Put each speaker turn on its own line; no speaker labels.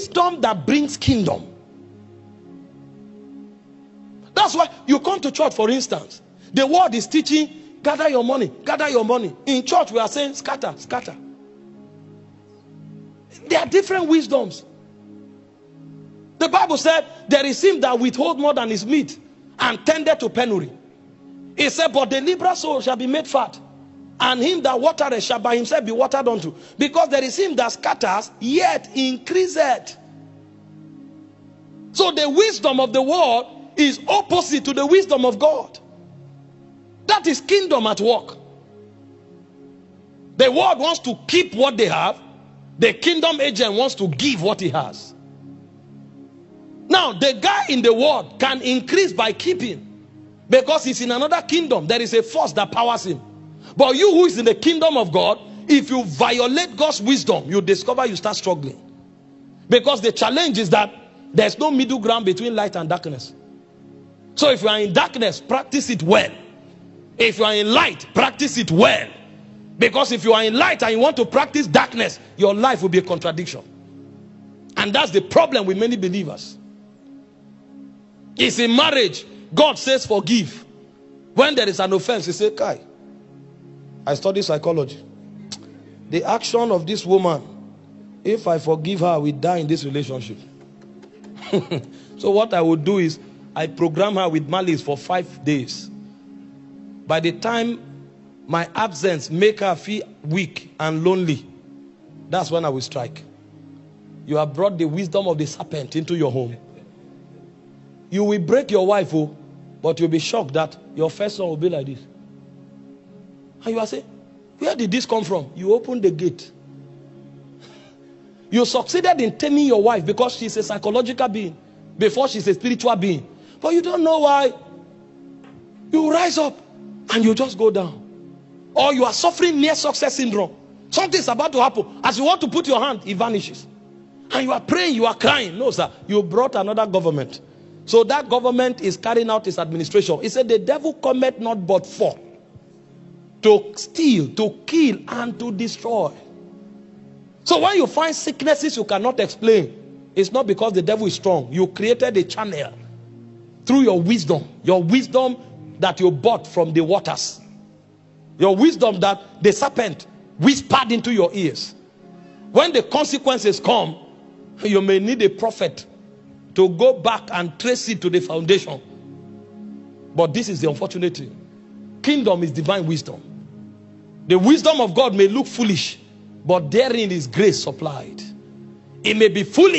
wisdom that brings kingdom. That's why you come to church, for instance. The word is teaching, gather your money, gather your money. In church, we are saying, scatter, scatter. There are different wisdoms. The Bible said, there is him that withhold more than his meat and tended to penury. It said, but the liberal soul shall be made fat, and him that watereth shall by himself be watered unto. Because there is him that scatters, yet increaseth. So the wisdom of the world is opposite to the wisdom of God. That is kingdom at work. The world wants to keep what they have. The kingdom agent wants to give what he has. Now, the guy in the world can increase by keeping, because he's in another kingdom. There is a force that powers him. But you who is in the kingdom of God, if you violate God's wisdom, you discover you start struggling. Because the challenge is that there's no middle ground between light and darkness. So if you are in darkness, practice it well. If you are in light, practice it well. Because if you are in light and you want to practice darkness, your life will be a contradiction. And that's the problem with many believers. It's in marriage, God says forgive. When there is an offense, he says, Kai, I study psychology. The action of this woman, if I forgive her, we die in this relationship. So what I would do is, I program her with malice for 5 days. By the time my absence make her feel weak and lonely, that's when I will strike. You have brought the wisdom of the serpent into your home. You will break your wife, oh, but you'll be shocked that your first son will be like this. And you are saying, where did this come from? You opened the gate. You succeeded in taming your wife because she's a psychological being before she's a spiritual being. But you don't know why. You rise up and you just go down. Or you are suffering near success syndrome. Something's about to happen. As you want to put your hand, it vanishes. And you are praying, you are crying. No, sir. You brought another government. So that government is carrying out its administration. He said, the devil cometh not but for to steal, to kill, and to destroy. So when you find sicknesses you cannot explain, it's not because the devil is strong. You created a channel through your wisdom that you bought from the waters. Your wisdom that the serpent whispered into your ears. When the consequences come, you may need a prophet to go back and trace it to the foundation. But this is the unfortunate thing. Kingdom is divine wisdom. The wisdom of God may look foolish, but therein is grace supplied. It may be foolish